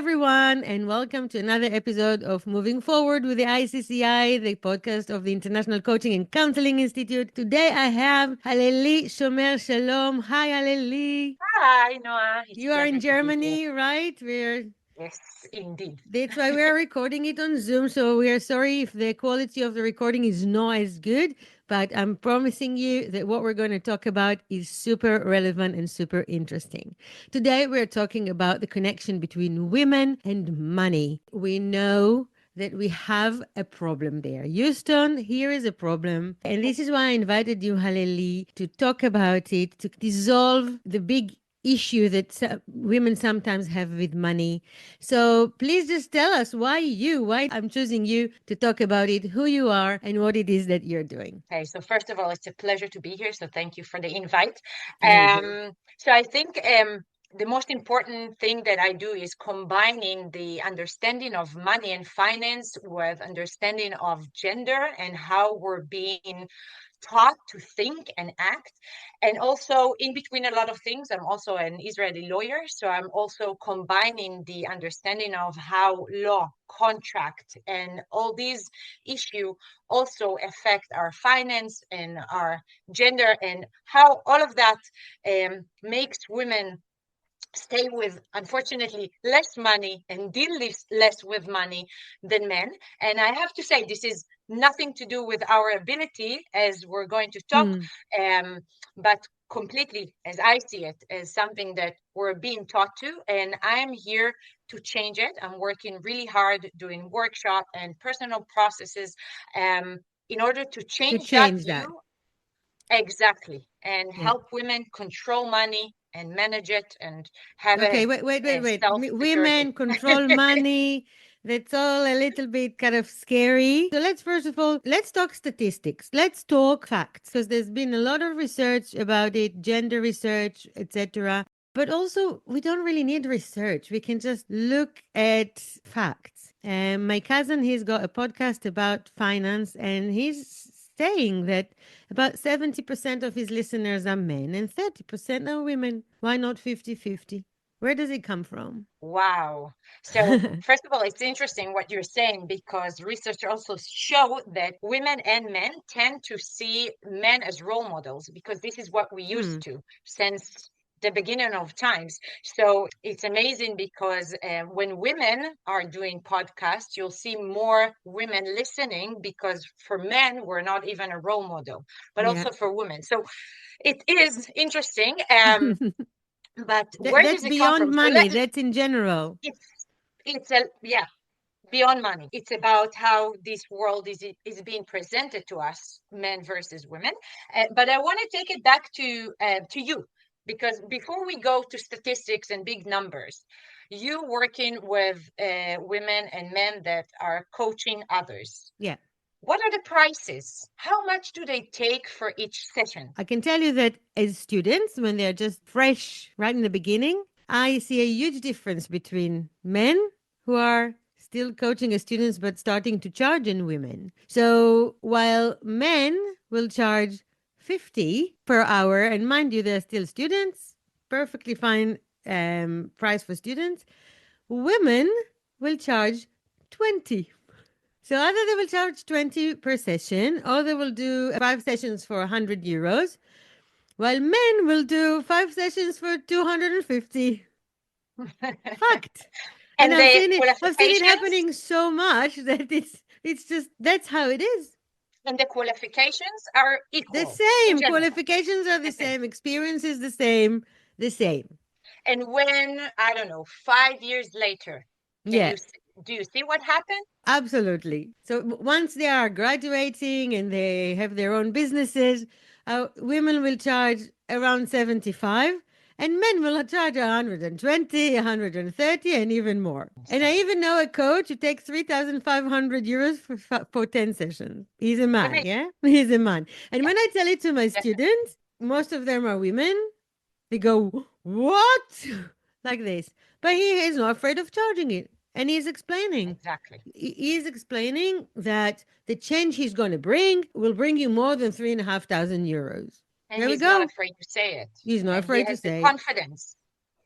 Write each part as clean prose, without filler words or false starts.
everyone, and welcome to another episode of Moving Forward with the ICCI, the podcast of the International Coaching and Counseling Institute. Today I have Haleli Shomer Shalom. Hi, Haleli. Hi, Noah. It's a You are in pleasure to be here. Germany, right? Yes, indeed. That's why we are recording it on Zoom. So we are sorry if the quality of the recording is not as good, but I'm promising you that what we're going to talk about is super relevant and super interesting. Today, we're talking about the connection between women and money. We know that we have a problem there. Houston, here is a problem. And this is why I invited you, Haleli, to talk about it, to dissolve the big issue that women sometimes have with money. So please just tell us why I'm choosing you to talk about it, who you are, and what it is that you're doing. Okay, so first of all, it's a pleasure to be here. So thank you for the invite. Very good. So I think the most important thing that I do is combining the understanding of money and finance with understanding of gender and how we're being taught to think and act. And also, in between a lot of things, I'm also an Israeli lawyer. So I'm also combining the understanding of how law, contract, and all these issues also affect our finance and our gender, and how all of that makes women stay with, unfortunately, less money and deal less with money than men. And I have to say, this is nothing to do with our ability, as we're going to talk, but completely, as I see it, as something that we're being taught to. And I'm here to change it. I'm working really hard doing workshop and personal processes in order to To change that change that. view. Exactly. And Yeah. help women control money and manage it and have Okay, a, wait. self-security. Women control money. That's all a little bit kind of scary. So let's first of all, let's talk statistics. Let's talk facts because there's been a lot of research about it, gender research, etc. But also, we don't really need research. We can just look at facts. My cousin, he's got a podcast about finance, and he's saying that about 70% of his listeners are men and 30% are women. Why not 50-50? Where does it come from? Wow. So first of all, it's interesting what you're saying, because research also show that women and men tend to see men as role models, because this is what we used Hmm. to since the beginning of times. So it's amazing because when women are doing podcasts, you'll see more women listening, because for men, we're not even a role model, but Yeah. also for women. So it is interesting. But where That's does it come beyond from? So money. That's in general. it's a yeah, beyond money. It's about how this world is being presented to us, men versus women. But I want to take it back to you, because before we go to statistics and big numbers, you working with women and men that are coaching others. Yeah. What are the prices? How much do they take for each session? I can tell you that as students, when they're just fresh right in the beginning, I see a huge difference between men who are still coaching as students but starting to charge and women. So while men will charge 50 per hour, and mind you, they're still students, perfectly fine price for students, women will charge 20. So either they will charge 20 per session or they will do 5 sessions for 100 euros, while men will do 5 sessions for 250. Fact. And And the I've seen it qualifications happening so much that it's just that's how it is. and the qualifications are The equal in same. general. Qualifications are the The same. same, experience is the same, the same. And when, I don't know, 5 years later, can Yeah. do you see what happened? Absolutely. So once they are graduating and they have their own businesses, women will charge around 75 and men will charge 120, 130 and even more. And I Insane. even know a coach who takes 3,500 euros for 10 sessions. He's a It's man, amazing. yeah? He's a man. And Yeah, when I tell it to my definitely. students, most of them are women. They go, "What?" like this. But he is not afraid of charging it. And he's explaining. Exactly. He is explaining that the change he's going to bring will bring you more than 3,500 euros. And There we he's not go. afraid to say it. He's not And he afraid to has the say it. confidence.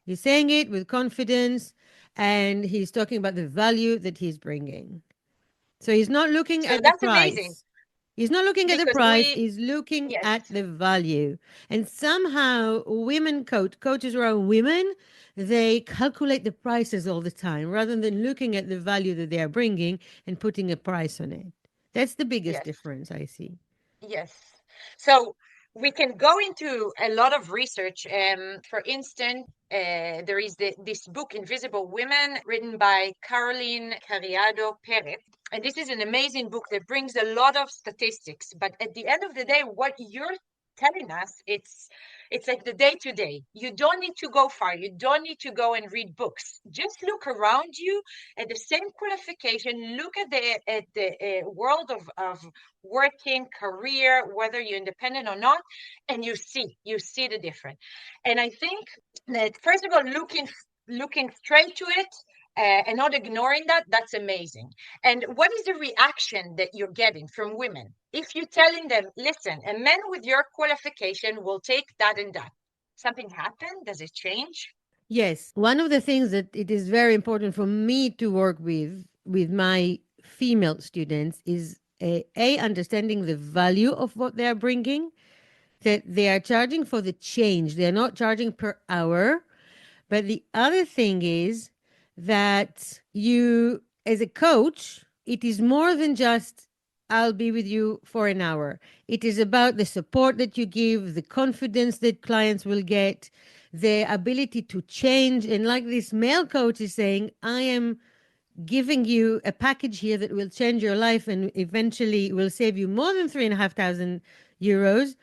He's saying it with confidence. and he's talking about the value that he's bringing. So he's not looking So at the that's amazing price. He's not looking at the because price, he's looking yes, at the value. And somehow, coaches who are women, they calculate the prices all the time rather than looking at the value that they are bringing and putting a price on it. That's the biggest yes. difference I see. Yes. So we can go into a lot of research. For instance, there is this book, Invisible Women, written by Caroline Carriado Perez. And this is an amazing book that brings a lot of statistics. But at the end of the day, what you're telling us, it's like the day to day. You don't need to go far. You don't need to go and read books. Just look around you at the same qualification. Look at the world of working career, whether you're independent or not, and you see the difference. And I think that first of all, looking straight to it, and not ignoring that's amazing. And what is the reaction that you're getting from women if you're telling them, listen, a man with your qualification will take that and that? Something happen? Does it change? Yes, one of the things that it is very important for me to work with my female students is a understanding the value of what they are bringing, that they are charging for the change. They're not charging per hour. But the other thing is that you, as a coach, it is more than just, I'll be with you for an hour. It is about the support that you give, the confidence that clients will get, the ability to change. And like this male coach is saying, I am giving you a package here that will change your life and eventually will save you more than 3,500 euros.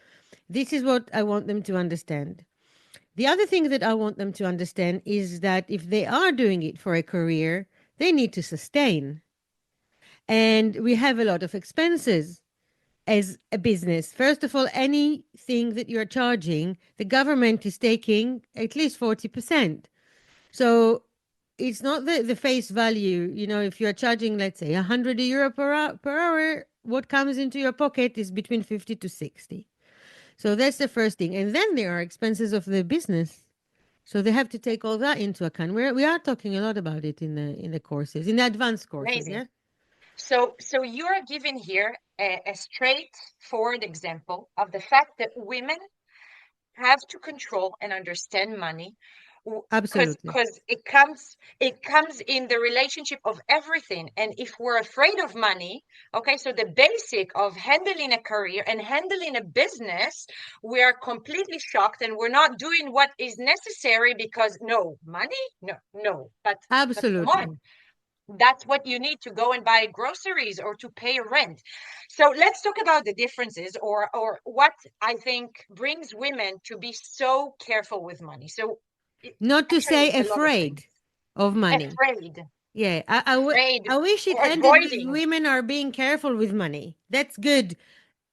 This is what I want them to understand. The other thing that I want them to understand is that if they are doing it for a career, they need to sustain. And we have a lot of expenses as a business. First of all, anything that you're charging, the government is taking at least 40%. So it's not the face value. You know, if you're charging, let's say, 100 euro per hour, what comes into your pocket is between 50 to 60. So that's the first thing. And then there are expenses of the business. So they have to take all that into account. We are talking a lot about it in the courses, in the advanced courses, Amazing. yeah? So you're giving here a straightforward example of the fact that women have to control and understand money, because Absolutely. it comes in the relationship of everything. And if we're afraid of money, okay, so the basic of handling a career and handling a business, we are completely shocked and we're not doing what is necessary because no money, no, but come on, Absolutely. that's what you need to go and buy groceries or to pay rent. So let's talk about the differences, or what I think brings women to be so careful with money. So Not to actually say it's a lot of things. afraid of money. Afraid, Yeah, afraid, I wish it or ended with avoiding. women are being careful with money. That's good.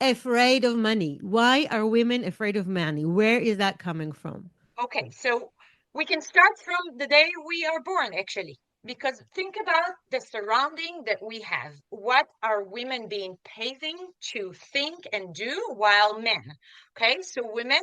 Afraid of money. Why are women afraid of money? Where is that coming from? Okay, so we can start from the day we are born, actually, because think about the surrounding that we have. What are women being paid to think and do while men? Okay, so women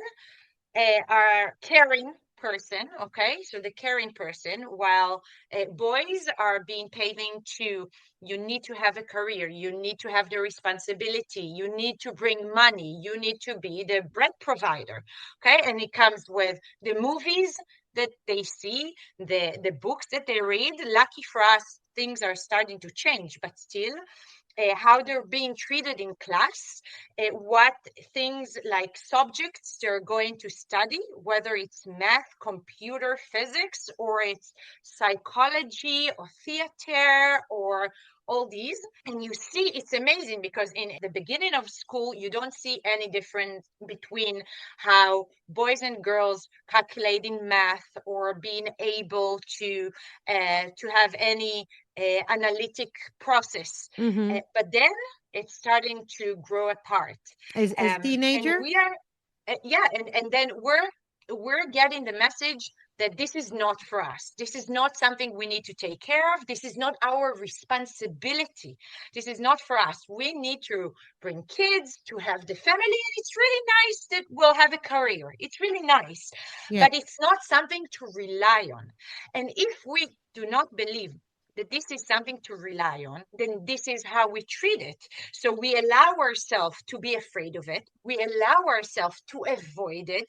are caring person, okay, so the caring person, while boys are being paving to, you need to have a career, you need to have the responsibility, you need to bring money, you need to be the bread provider. Okay, and it comes with the movies that they see, the books that they read. Lucky for us, things are starting to change, but still, how they're being treated in class, what things like subjects they're going to study, whether it's math, computer, physics, or it's psychology or theater or all these. And you see, it's amazing because in the beginning of school, you don't see any difference between how boys and girls calculating math or being able to have any analytic process. Mm-hmm. But then it's starting to grow apart. As And teenager? we are, yeah, and then we're getting the message that this is not for us. This is not something we need to take care of. This is not our responsibility. This is not for us. We need to bring kids, to have the family, and it's really nice that we'll have a career. It's really nice, Yeah. but it's not something to rely on. And if we do not believe that this is something to rely on, then this is how we treat it. So we allow ourselves to be afraid of it. We allow ourselves to avoid it.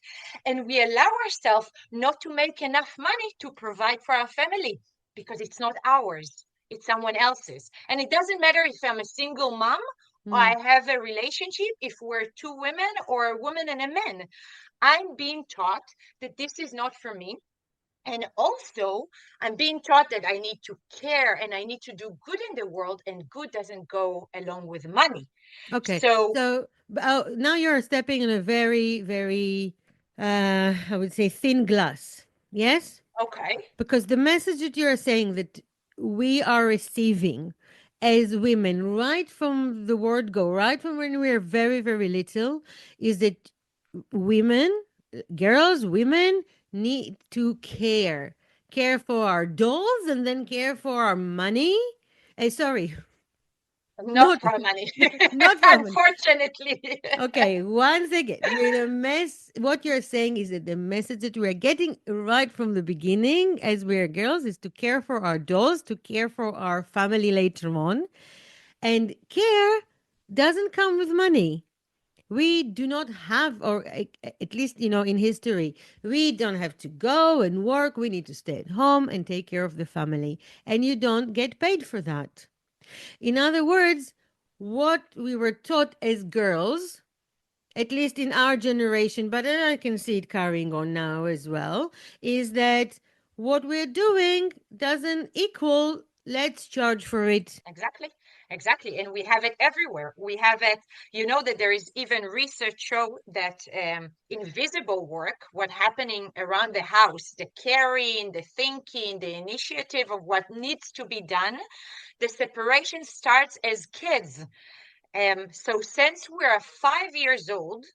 And we allow ourselves not to make enough money to provide for our family because it's not ours, it's someone else's. And it doesn't matter if I'm a single mom or Mm. I have a relationship, if we're two women or a woman and a man. I'm being taught that this is not for me. And also, I'm being taught that I need to care and I need to do good in the world, and good doesn't go along with money. Okay. So, So now you're stepping in a very, very, I would say, thin glass. Yes? okay, Because the message that you're saying that we are receiving as women, right from the word go, right from when we are very, very little, is that women, girls, women need to care. Care for our dolls and then care for our money. Sorry, not not for money, not for money. unfortunately. Okay, once again, what you're saying is that the message that we're getting right from the beginning as we're girls is to care for our dolls, to care for our family later on. And care doesn't come with money. We do not have, or at least, in history, we don't have to go and work. We need to stay at home and take care of the family. And you don't get paid for that. In other words, what we were taught as girls, at least in our generation, but I can see it carrying on now as well, is that what we're doing doesn't equal let's charge for it. Exactly, exactly. And we have it everywhere. We have it, you know, that there is even research show that invisible work, what happening around the house, the caring, the thinking, the initiative of what needs to be done, the separation starts as kids. So since we're 5 years old,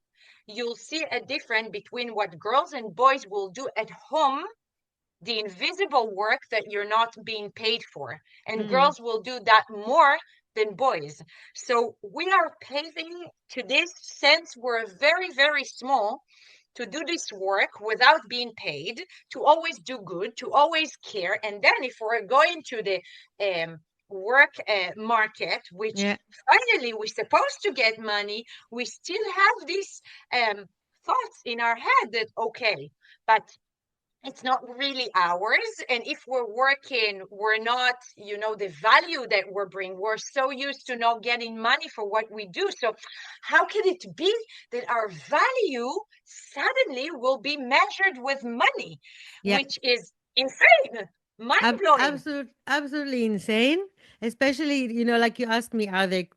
you'll see a difference between what girls and boys will do at home, the invisible work that you're not being paid for. And Mm, girls will do that more than boys. So we are paving to this since we're very, very small to do this work without being paid, to always do good, to always care. And then if we're going to the work market, which yeah. finally we're supposed to get money, we still have these thoughts in our head that, okay, but it's not really ours. And if we're working, we're not, the value that we're bringing. We're so used to not getting money for what we do. So how can it be that our value suddenly will be measured with money, Yeah. which is insane, mind-blowing. Absolutely insane. Especially, like you asked me, are they,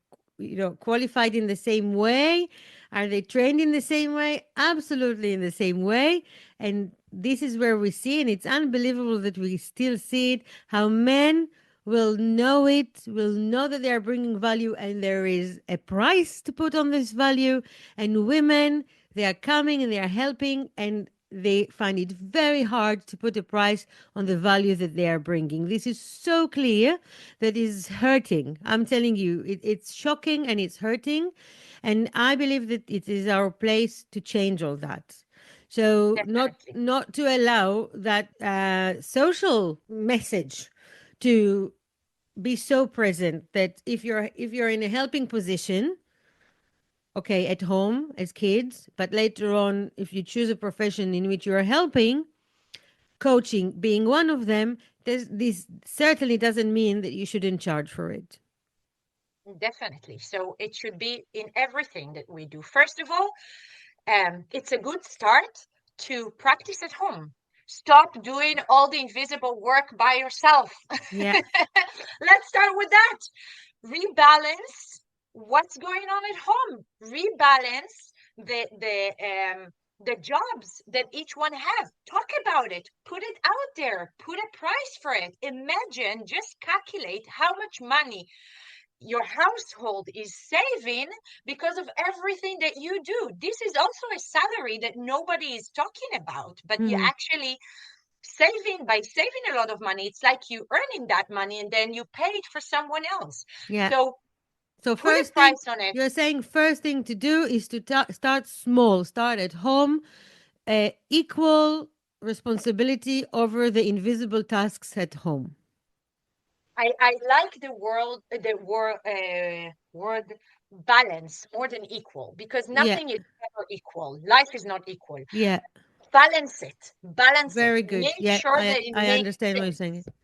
qualified in the same way? Are they trained in the same way? Absolutely in the same way. And this is where we see, and it's unbelievable that we still see it, how men will know it, will know that they are bringing value and there is a price to put on this value. And women, they are coming and they are helping, and they find it very hard to put a price on the value that they are bringing. This is so clear that is hurting. I'm telling you, it's shocking and it's hurting. And I believe that it is our place to change all that. So Definitely. not to allow that social message to be so present that if you're in a helping position, okay, at home as kids, but later on, if you choose a profession in which you are helping, coaching being one of them, this certainly doesn't mean that you shouldn't charge for it. Definitely. So it should be in everything that we do. First of all, it's a good start to practice at home. Stop doing all the invisible work by yourself. Yeah. Let's start with that. Rebalance what's going on at home. Rebalance the jobs that each one have. Talk about it. Put it out there. Put a price for it. Imagine, just calculate how much money your household is saving because of everything that you do. This is also a salary that nobody is talking about, but you Hmm. actually by saving a lot of money. It's like you earning that money and then you pay it for someone else. Yeah. So So put a first thing, price on it. you're saying first thing to do is to start small, start at home, equal responsibility over the invisible tasks at home. I like word balance more than equal, because Yeah. nothing is ever equal. Life is not equal. Yeah. Balance it. Balance it. Very good. Make Yeah, sure that it I makes understand what you're saying. sense.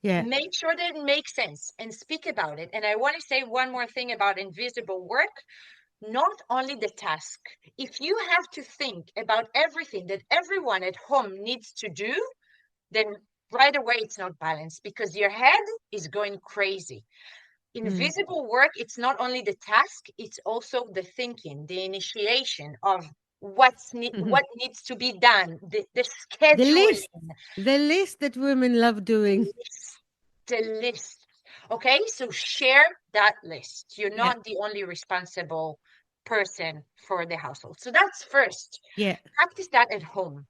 Yeah. Make sure that it makes sense and speak about it. And I want to say one more thing about invisible work, not only the task. If you have to think about everything that everyone at home needs to do, then right away it's not balanced, because your head is going crazy. Mm. Invisible work, it's not only the task, it's also the thinking, the initiation of Mhm. what needs to be done, the The scheduling, list. The list that women love doing. list, the list. Okay, so share that list. You're Yeah. not the only responsible person for the household. So that's first. Yeah. Practice that at home.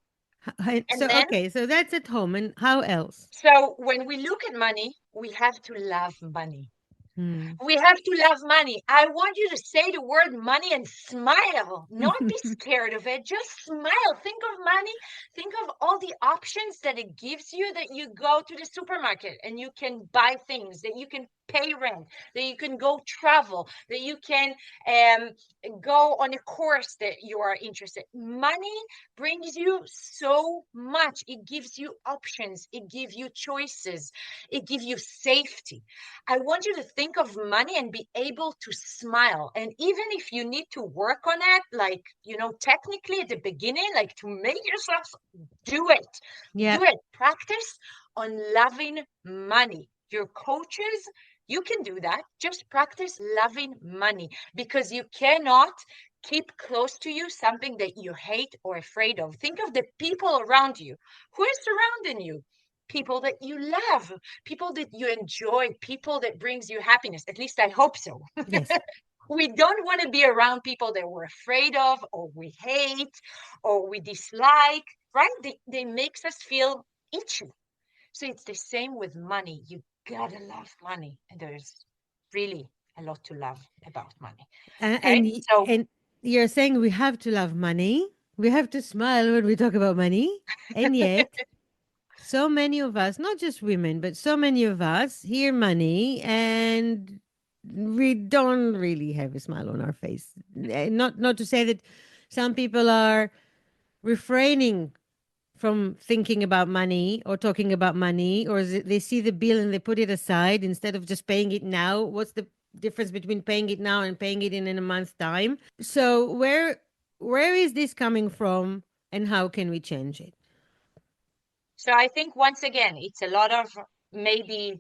And So then, okay, so that's at home, and how else? so when we look at money, we have to love money. Hmm. We have to love money. I want you to say the word money and smile, not be scared of it. Just smile. Think of money. Think of all the options that it gives you, that you go to the supermarket and you can buy things, that you can pay rent, that you can go travel, that you can um, go on a course that you are interested. Money brings you so much. It gives you options. It gives you choices. It gives you safety. I want you to think of money and be able to smile. And even if you need to work on it, like, technically at the beginning, like to make yourself do it, Yeah. do it, practice on loving money. Your coaches, you can do that. Just practice loving money, because you cannot keep close to you something that you hate or afraid of. Think of the people around you. Who is surrounding you? People that you love, people that you enjoy, people that brings you happiness. At least I hope so. Yes. We don't want to be around people that we're afraid of, or we hate, or we dislike, right? They makes us feel itchy. So it's the same with money. You gotta love money. And there's really a lot to love about money. And Okay. So and you're saying we have to love money. We have to smile when we talk about money. And yet, so many of us, not just women, but so many of us hear money and we don't really have a smile on our face. Not to say that some people are refraining from thinking about money or talking about money, or they see the bill and they put it aside instead of just paying it now. What's the difference between paying it now and paying it in a month's time? So where is this coming from, and how can we change it? So I think, once again, it's a lot of maybe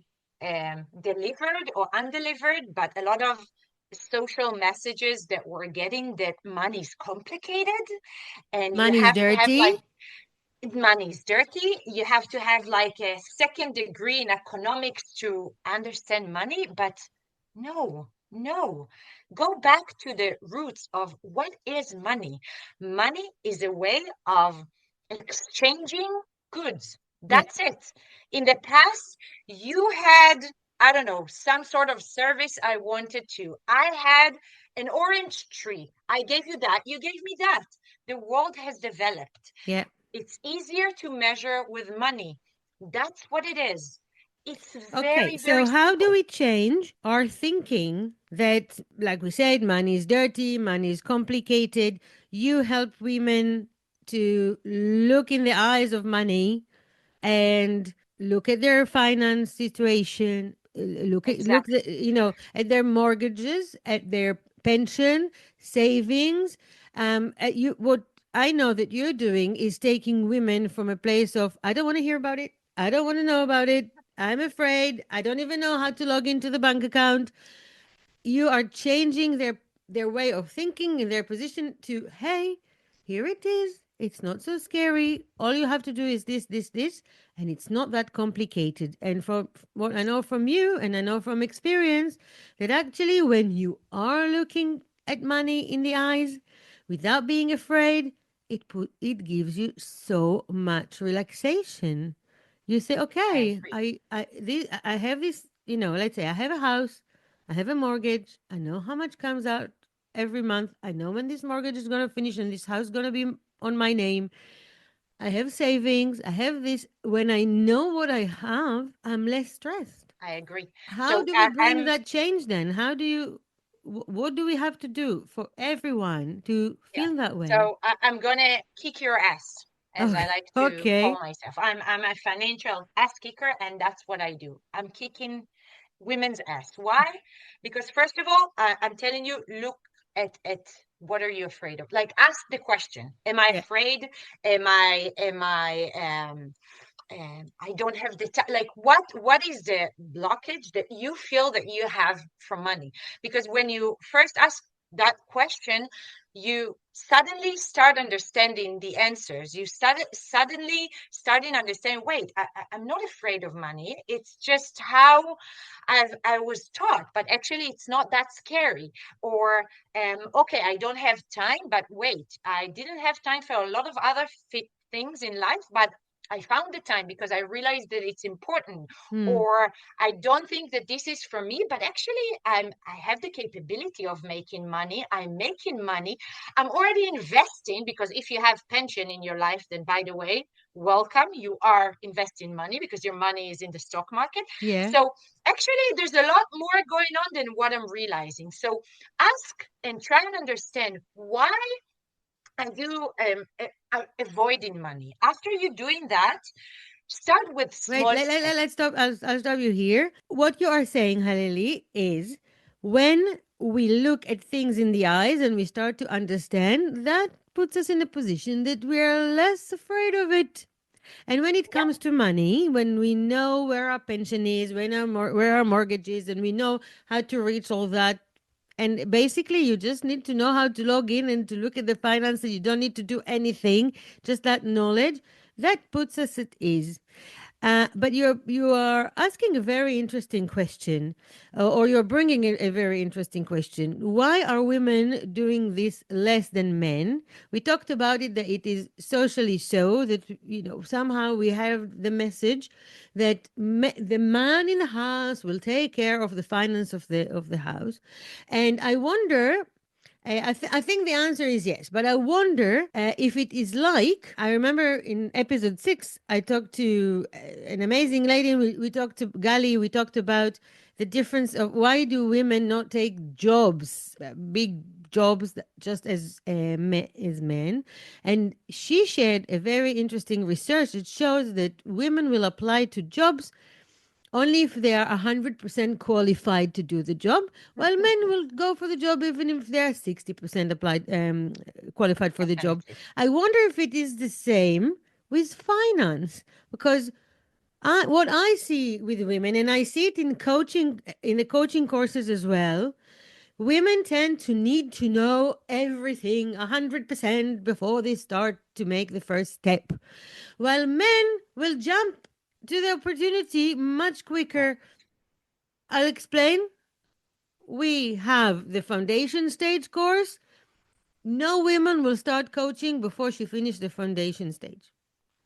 delivered or undelivered, but a lot of social messages that we're getting, that money is complicated, and you Money is have to have like, dirty. money is dirty. You have to have like a second degree in economics to understand money. But no, no. Go back to the roots of what is money. Money is a way of exchanging goods. Yeah. That's it. In the past, you had, I don't know, some sort of service I wanted to. I had an orange tree. I gave you that. You gave me that. The world has developed. Yeah. It's easier to measure with money. That's what it is. It's Okay, very, very so how do simple. we change our thinking that, like we said, money is dirty, money is complicated? You help women to look in the eyes of money and look at their finance situation, Exactly. at their mortgages, at their pension, savings. At you What I know that you're doing is taking women from a place of, I don't want to hear about it, I don't want to know about it, I'm afraid, I don't even know how to log into the bank account. You are changing their way of thinking and their position to, hey, here it is, it's not so scary, all you have to do is this, and it's not that complicated. And from what I know from you, and I know from experience, that actually when you are looking at money in the eyes without being afraid, it gives you so much relaxation. You say, I okay, agree. I have this, let's say I have a house, I have a mortgage, I know how much comes out every month, I know when this mortgage is going to finish and this house is going to be on my name. I have savings, I have this. When I know what I have, I'm less stressed. I agree. How So do we bring I'm that change then? How do you, what do we have to do for everyone to Yeah. feel that way? So I'm gonna kick your ass, as Oh, I like to call okay. myself. I'm a financial ass kicker, and that's what I do. I'm kicking women's ass. Why? Because first of all, I'm telling you, look at what are you afraid of? Like, ask the question: Am I Yeah. afraid? I don't have the time. Like, what is the blockage that you feel that you have for money? Because when you first ask that question, you suddenly start understanding the answers. You suddenly starting understanding, wait, I'm not afraid of money. It's just how I was taught, but actually it's not that scary. Or okay, I don't have time, but wait, I didn't have time for a lot of other things in life, but I found the time because I realized that it's important. Hmm. Or I don't think that this is for me, but actually I have the capability of making money. I'm making money. I'm already investing, because if you have pension in your life, then by the way, welcome. You are investing money because your money is in the stock market. Yeah. So actually there's a lot more going on than what I'm realizing. So ask and try and understand why are you avoiding money. After you doing that, start with Wait, small steps. let's stop. I'll stop you here. What you are saying, Halili, is when we look at things in the eyes and we start to understand, that puts us in a position that we are less afraid of it. And when it Yeah, comes to money, when we know where our pension is, where our mortgage is, and we know how to reach all that, and basically you just need to know how to log in and to look at the finances. You don't need to do anything, just that knowledge. That puts us at ease. But you are asking a very interesting question, or you're bringing a very interesting question. Why are women doing this less than men? We talked about it, that it is socially so, that somehow we have the message that the man in the house will take care of the finance of the house, and I wonder. I think the answer is yes, but I wonder if it is like. I remember in episode 6, I talked to an amazing lady. We talked to Gali. We talked about the difference of why do women not take jobs, big jobs, just as men. And she shared a very interesting research that shows that women will apply to jobs only if they are 100% qualified to do the job, while men will go for the job even if they are 60% qualified for the job. definitely. I wonder if it is the same with finance, because what I see with women, and I see it in coaching, in the coaching courses as well, women tend to need to know everything 100% before they start to make the first step, while men will jump to the opportunity much Yeah, quicker. I'll explain. We have the foundation stage course. No women will start coaching before she finishes the foundation stage.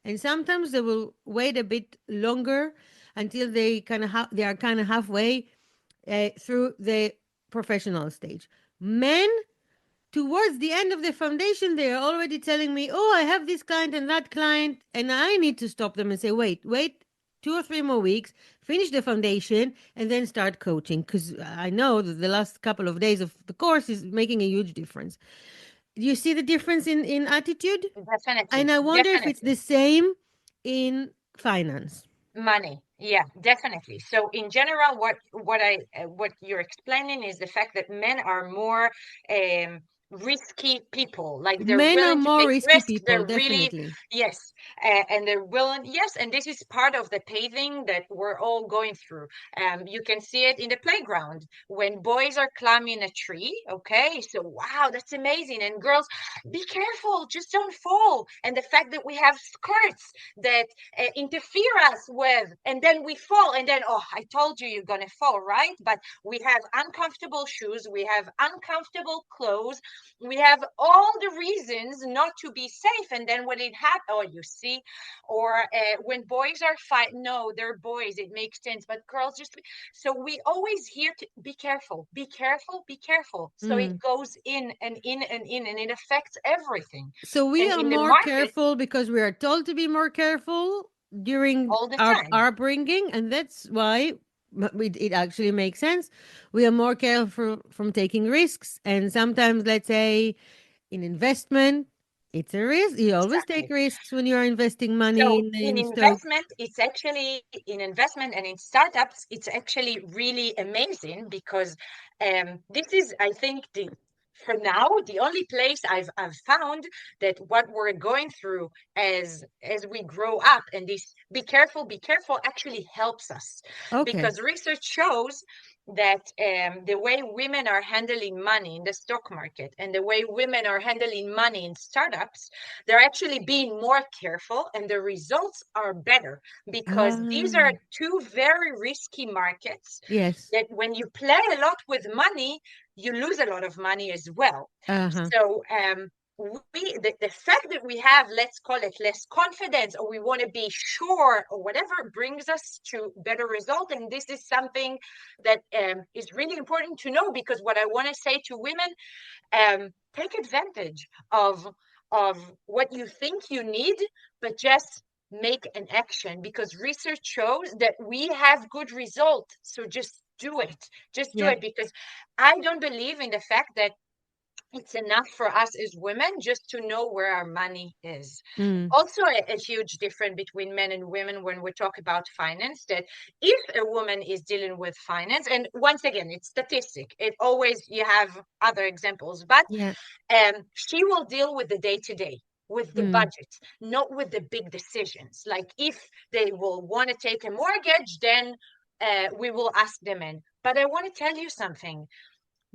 And sometimes they will wait a bit longer until they are kind of halfway through the professional stage. Men, towards the end of the foundation, they are already telling me, oh, I have this client and that client. And I need to stop them and say, wait 2 or 3 more weeks, finish the foundation, and then start coaching. Because I know that the last couple of days of the course is making a huge difference. Do you see the difference in attitude? And definitely, I wonder if it's definitely. the same in finance. Money, yeah, definitely. So in general, what you're explaining is the fact that men are more um risky people. Like, they're Men are willing to more take risky risks. people, They're really, definitely. yes, and they're willing, yes, and this is part of the paving that we're all going through. You can see it in the playground when boys are climbing a tree. Okay, so wow, that's amazing. And girls, be careful, just don't fall. And the fact that we have skirts that interfere us with, and then we fall, and then, oh, I told you you're gonna fall, right? But we have uncomfortable shoes, we have uncomfortable clothes, we have all the reasons not to be safe. And then when it happens, oh, you see. Or when boys are fighting, no, they're boys, it makes sense, but girls just so we always hear to be careful, be careful, be careful. So it Mm. goes in and in and in, and it affects everything. So we And are in the more market, careful because we are told to be more careful during all the our time. upbringing, and that's why. it actually makes sense. We are more careful from taking risks. And sometimes, let's say, in investment, it's a risk. You always take Exactly. risks when you are investing money So in in stocks. investment, it's actually in investment and in startups, it's actually really amazing because this is, I think, the for now the only place I've found that what we're going through as we grow up and this be careful actually helps us Okay. because research shows that the way women are handling money in the stock market and the way women are handling money in startups, they're actually being more careful and the results are better because these are Ah, two very risky markets yes. that when you play a lot with money, you lose a lot of money as well. Uh-huh. So the fact that we have, let's call it less confidence, or we want to be sure, or whatever, brings us to better result. And this is something that is really important to know because what I want to say to women, take advantage of what you think you need, but just make an action because research shows that we have good results. So just do Yeah. it because I don't believe in the fact that it's enough for us as women just to know where our money is. Mm. Also, a huge difference between men and women when we talk about finance, that if a woman is dealing with finance, and once again, it's statistic, it always, you have other examples, but Yeah. she will deal with the day to day, with the Mm. budget, not with the big decisions. Like if they will want to take a mortgage, then we will ask them in. But I want to tell you something.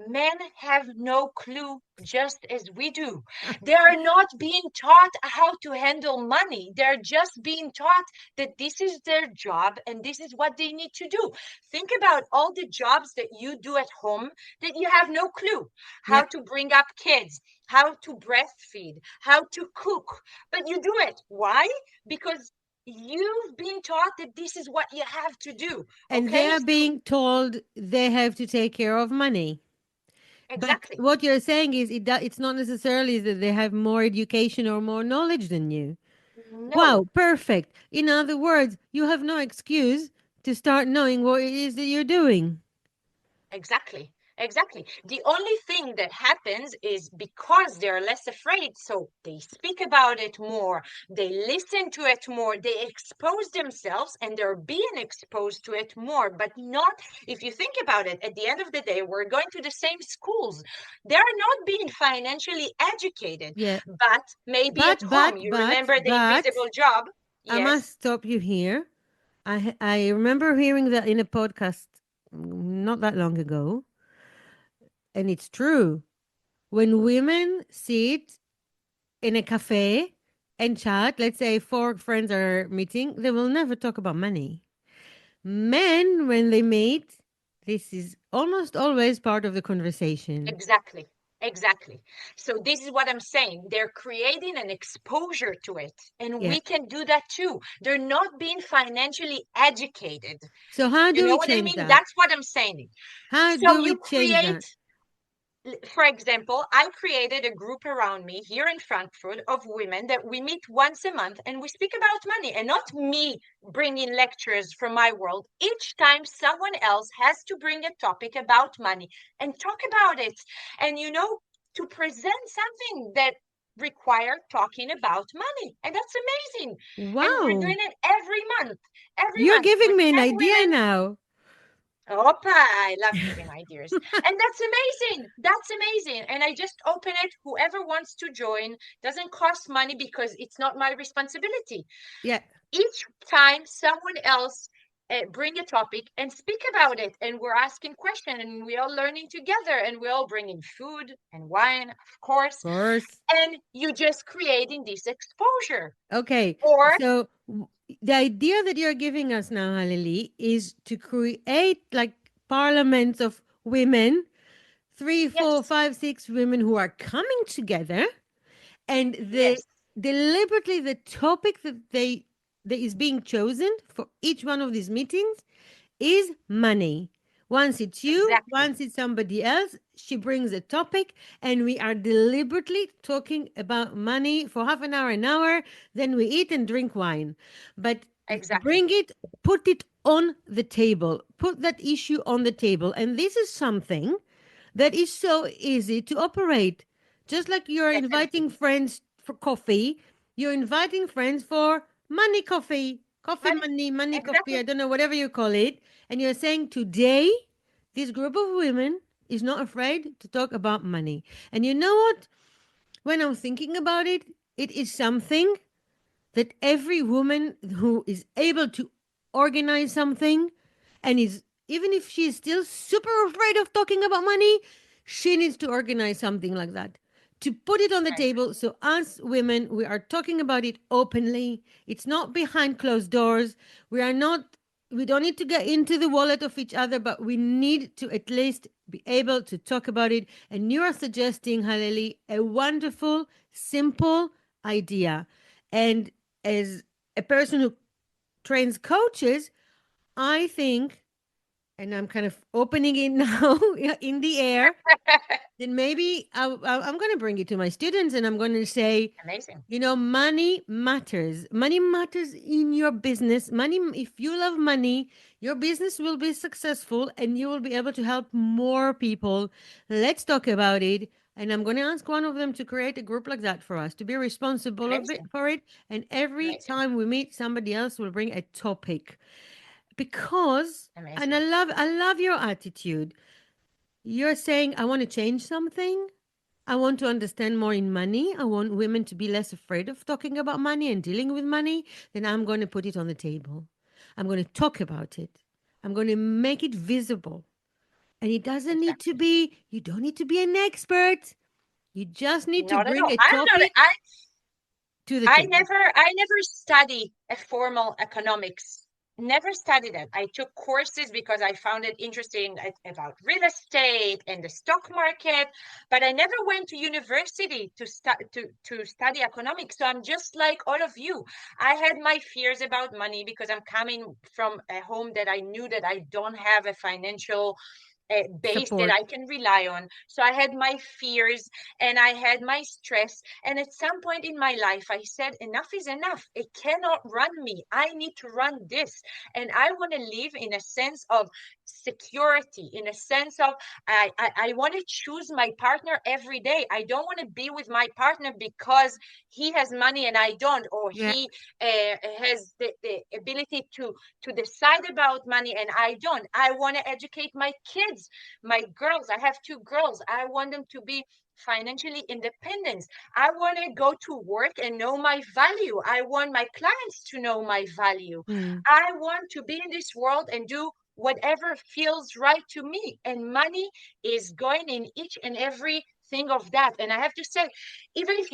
Men have no clue, just as we do. They are not being taught how to handle money. They're just being taught that this is their job and this is what they need to do. Think about all the jobs that you do at home that you have no clue how Yeah. to bring up kids, how to breastfeed, how to cook, but you do it. Why? Because you've been taught that this is what you have to do. And they Okay? are So, being told they have to take care of money. But exactly. what you're saying is it's not necessarily that they have more education or more knowledge than you. No. Wow, perfect. In other words, you have no excuse to start knowing what it is that you're doing. Exactly. Exactly. The only thing that happens is because they're less afraid, so they speak about it more, they listen to it more, they expose themselves and they're being exposed to it more. But not, if you think about it, at the end of the day, we're going to the same schools. They're not being financially educated, Yeah. but maybe But at home. but You but remember the but invisible job? I must Yes, stop you here. I remember hearing that in a podcast not that long ago, and it's true. When women sit in a cafe and chat, let's say four friends are meeting, they will never talk about money. Men, when they meet, this is almost always part of the conversation. exactly. Exactly. So this is what I'm saying. They're creating an exposure to it, and Yeah. we can do that too. They're not being financially educated. So how You do know we what I change mean? that? That's what I'm saying. How So do we you change create, that? for example, I created a group around me here in Frankfurt of women that we meet once a month and we speak about money, and not me bringing lectures from my world. Each time someone else has to bring a topic about money and talk about it. And to present something that require talking about money. And that's amazing. And we're Wow. doing it every month. Every You're month giving with me an 10 idea women. now. Opa, I love giving ideas. And that's amazing. That's amazing. And I just open it. Whoever wants to join, doesn't cost money because it's not my responsibility. Yeah. Each time someone else bring a topic and speak about it, and we're asking questions, and we're all learning together, and we're all bringing food and wine, of course, Of course. and you're just creating this exposure. Okay. Or So the idea that you're giving us now, Halili, is to create like parliaments of women, three, four, yes, five, six women who are coming together, and yes, deliberately the topic that is being chosen for each one of these meetings is money. Once it's you, exactly, once it's somebody else, she brings a topic, and we are deliberately talking about money for half an hour, then we eat and drink wine. But exactly. bring it, put it on the table. Put that issue on the table. And this is something that is so easy to operate. Just like you're inviting Definitely. friends for coffee, you're inviting friends for money coffee, coffee Money. money, money coffee, I Exactly. don't know, whatever you call it. And you're saying today, this group of women is not afraid to talk about money. And you know what? When I'm thinking about it, it is something that every woman who is able to organize something and is, even if she's still super afraid of talking about money, she needs to organize something like that to put it on the Right. table. So us women, we are talking about it openly. It's not behind closed doors. We are not, we don't need to get into the wallet of each other, but we need to at least be able to talk about it. And you are suggesting, Haleli, a wonderful, simple idea. And as a person who trains coaches, I think, and I'm kind of opening it now in the air, then maybe I'm going to bring it to my students and I'm going to say, Amazing. you know, money matters. Money matters in your business. Money, if you love money, your business will be successful and you will be able to help more people. Let's talk about it. And I'm going to ask one of them to create a group like that for us, to be responsible of it Amazing. for it. And every Amazing. time we meet, somebody else will bring a topic. Because, and Amazing. I love your attitude. You're saying, I want to change something. I want to understand more in money. I want women to be less afraid of talking about money and dealing with money. Then I'm going to put it on the table. I'm going to talk about it. I'm going to make it visible. And it doesn't need to Exactly. be, you don't need to be an expert. You just need to Not at bring all. a I'm not. topic to the table. I never study a formal economics. Never studied it. I took courses because I found it interesting about real estate and the stock market, but I never went to university to study economics. So I'm just like all of you. I had my fears about money because I'm coming from a home that I knew that I don't have a financial base that Support. I can rely on. So I had my fears and I had my stress. And at some point in my life, I said, enough is enough. It cannot run me. I need to run this. And I want to live in a sense of security, in a sense of I want to choose my partner every day. I don't want to be with my partner because he has money and I don't, or Yeah. he has the ability to decide about money and I don't. I want to educate my kids, my girls. I have two girls. I want them to be financially independent. I want to go to work and know my value. I want my clients to know my value. Mm. I want to be in this world and do whatever feels right to me. And money is going in each and every thing of that. And I have to say, even if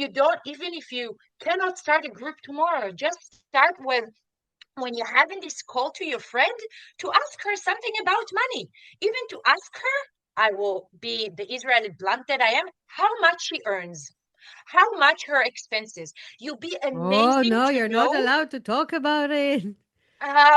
you cannot start a group tomorrow, just start with when you're having this call to your friend to ask her something about money, even to ask her, I will be the Israeli blunt that I am, how much she earns, how much her expenses. You'll be Oh, amazing no, to you're not know. allowed to talk about it.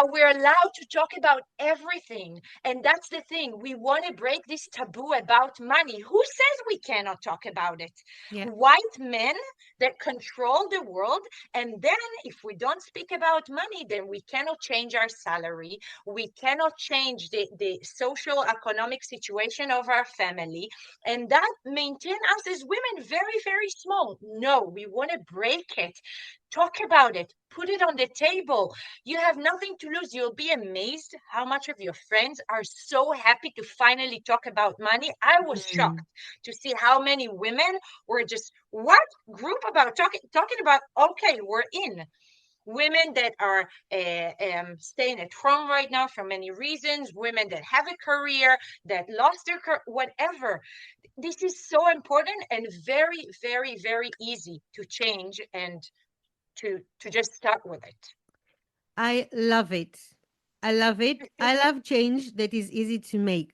We're allowed to talk about everything. And that's the thing. We want to break this taboo about money. Who says we cannot talk about it? Yeah. White men that control the world. And then, if we don't speak about money, then we cannot change our salary. We cannot change the social economic situation of our family. And that maintain us as women very, very small. No, we want to break it. Talk about it. Put it on the table. You have nothing to lose. You'll be amazed how much of your friends are so happy to finally talk about money. I was shocked Mm. to see how many women were just, what group about talking about, okay, we're in. Women that are staying at home right now for many reasons, women that have a career, that lost their career, whatever. This is so important and very, very, very easy to change and to just start with I love it. I love it. it. I love change that is easy to make.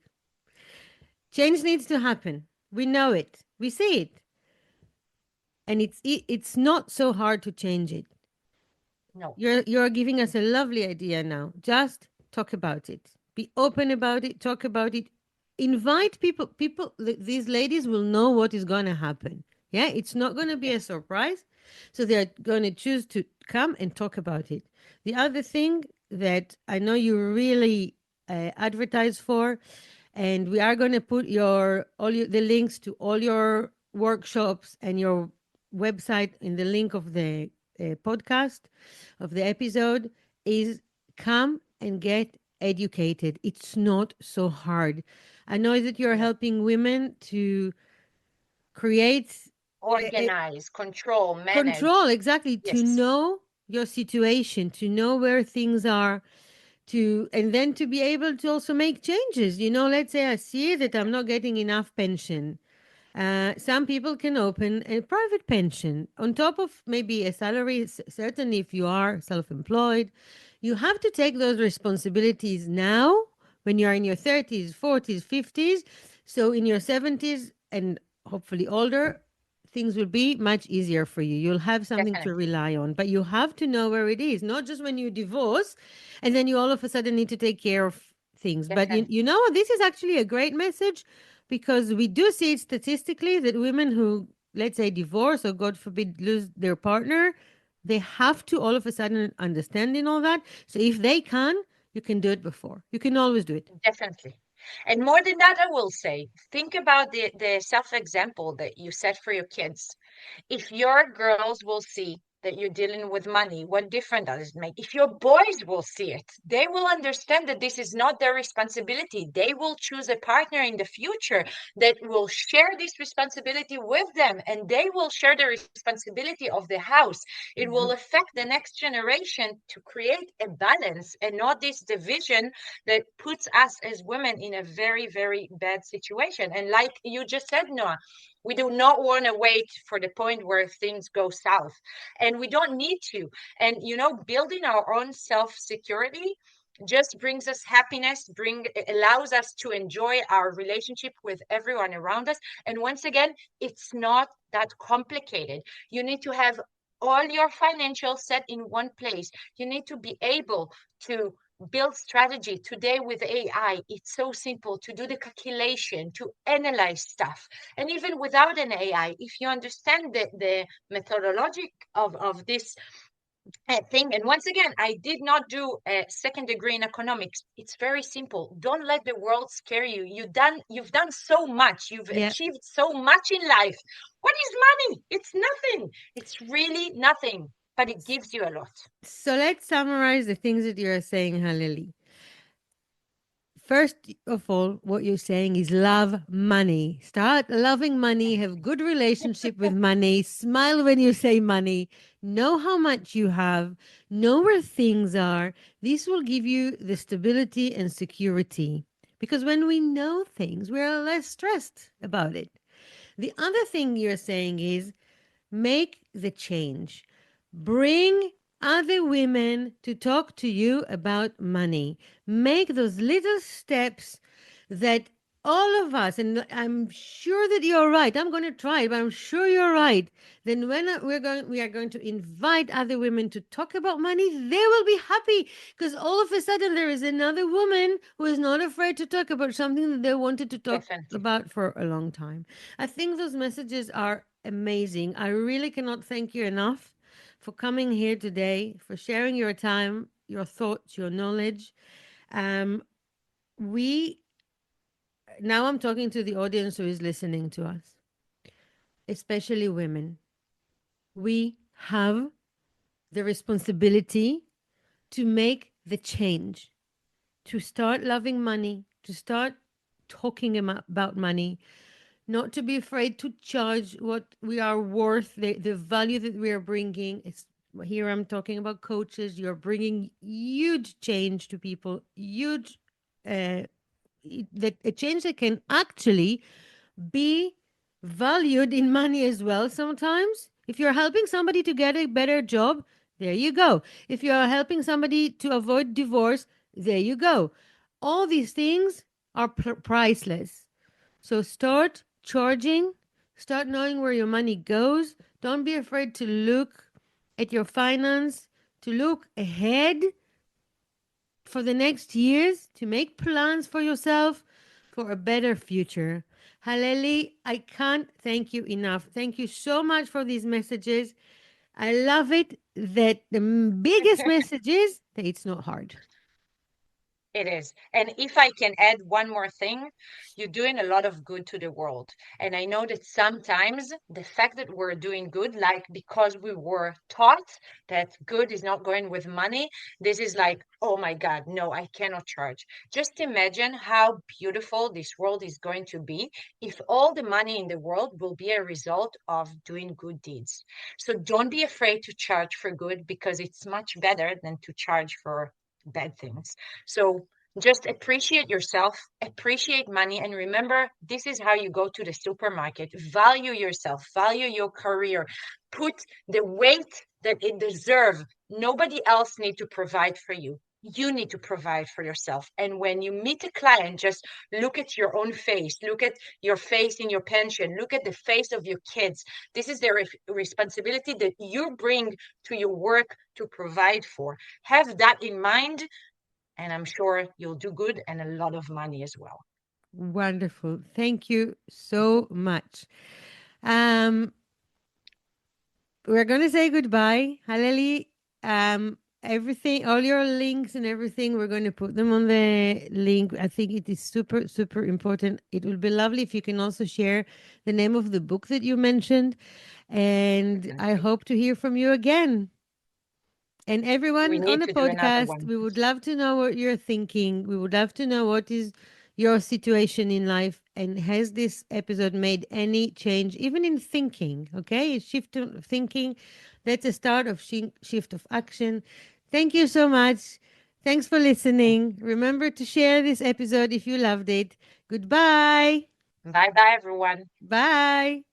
Change needs to happen. We know it. We see it. And it's not so hard to change it. No. You're giving us a lovely idea now. Just talk about it. Be open about it. Talk about it. Invite people. These ladies will know what is going to happen. Yeah, it's not going to be a Yes. surprise. So they're going to choose to come and talk about it. The other thing that I know you really advertise for, and we are going to put the links to all your workshops and your website in the link of the podcast of the episode. Is come and get educated. It's not so hard. I know that you're No. helping women to create a Organize, control, control, manage. exactly, to Yes, know your situation, to know where things are, to and then to be able to also make changes. Let's say I see that I'm not getting enough pension. Some people can open a private pension on top of maybe a salary. Certainly, if you are self employed, you have to take those responsibilities now when you're in your 30s, 40s, 50s. So, in your 70s and hopefully older, things will be much easier for you. You'll have something to definitely, rely on, but you have to know where it is, not just when you divorce and then you all of a sudden need to take care of things. But you, definitely. you know, this is actually a great message because we do see it statistically that women who, let's say, divorce or God forbid lose their partner, they have to all of a sudden understand in all that. So if they can, you can do it before. You can always do it. Definitely. And more than that, I will say, think about the self-example that you set for your kids. If your girls will see that you're dealing with money, what difference does it make? If your boys will see it, they will understand that this is not their responsibility. They will choose a partner in the future that will share this responsibility with them, and they will share the responsibility of the house. It will Mhm. affect the next generation to create a balance and not this division that puts us as women in a very, very bad situation. And like you just said, Noah, we do not want to wait for the point where things go south. And we don't need to. And, building our own self security just brings us happiness, allows us to enjoy our relationship with everyone around us. And once again, it's not that complicated. You need to have all your financials set in one place. You need to be able to build strategy today with AI. It's so simple to do the calculation, to analyze stuff. And even without an AI, if you understand the methodology of this thing, and once again, I did not do a second degree in economics. It's very simple. Don't let the world scare you. You've done so much. You've Yeah. achieved so much in life. What is money? It's nothing. It's really nothing, but it gives you a lot. So let's summarize the things that you're saying, Halili. First of all, what you're saying is love money. Start loving money, have good relationship with money, smile when you say money, know how much you have, know where things are. This will give you the stability and security. Because when we know things, we're less stressed about it. The other thing you're saying is make the change. Bring other women to talk to you about money. Make those little steps that all of us, and I'm sure that you're right. I'm going to try it, but I'm sure you're right. Then when we are going to invite other women to talk about money, they will be happy because all of a sudden there is another woman who is not afraid to talk about something that they wanted to talk Definitely. about for a long time. I think those messages are amazing. I really cannot thank you enough for coming here today, for sharing your time, your thoughts, your knowledge. Um, we Now I'm talking to the audience who is listening to us, especially women. We have the responsibility to make the change, to start loving money, to start talking about money, not to be afraid to charge what we are worth, the value that we are bringing. It's here I'm talking about coaches. You're bringing huge change to people, huge uh, that a change that can actually be valued in money as well sometimes. If you're helping somebody to get a better job, there you go. If you're helping somebody to avoid divorce, there you go. All these things are priceless. So start charging, start knowing where your money goes. Don't be afraid to look at your finance, to look ahead for the next years, to make plans for yourself for a better future. Haleli, I can't thank you enough. Thank you so much for these messages. I love it that the biggest message is that it's not hard. It is. And if I can add one more thing, you're doing a lot of good to the world. And I know that sometimes the fact that we're doing good, like because we were taught that good is not going with money, this is like, oh my God, no, I cannot charge. Just imagine how beautiful this world is going to be if all the money in the world will be a result of doing good deeds. So don't be afraid to charge for good because it's much better than to charge for bad things. So just appreciate yourself, appreciate money, and remember this is how you go to the supermarket. Value yourself, value your career, put the weight that it deserves. Nobody else need to provide for you. You need to provide for yourself. And when you meet a client, just look at your own face, look at your face in your pension, look at the face of your kids. This is the responsibility that you bring to your work to provide for. Have that in mind, and I'm sure you'll do good and a lot of money as well. Wonderful. Thank you so much. Um, we're going to say goodbye. Haleli, everything, all your links and everything, we're going to put them on the link. I think it is super, super important. It will be lovely if you can also share the name of the book that you mentioned. And I Definitely. hope to hear from you again. And We everyone on need the to do another podcast, one. we would love to know what you're thinking. We would love to know what is your situation in life and has this episode made any change, even in thinking? Okay, a shift of thinking. That's a start of shift of action. Thank you so much. Thanks for listening. Remember to share this episode if you loved it. Goodbye. Bye bye, everyone. Bye.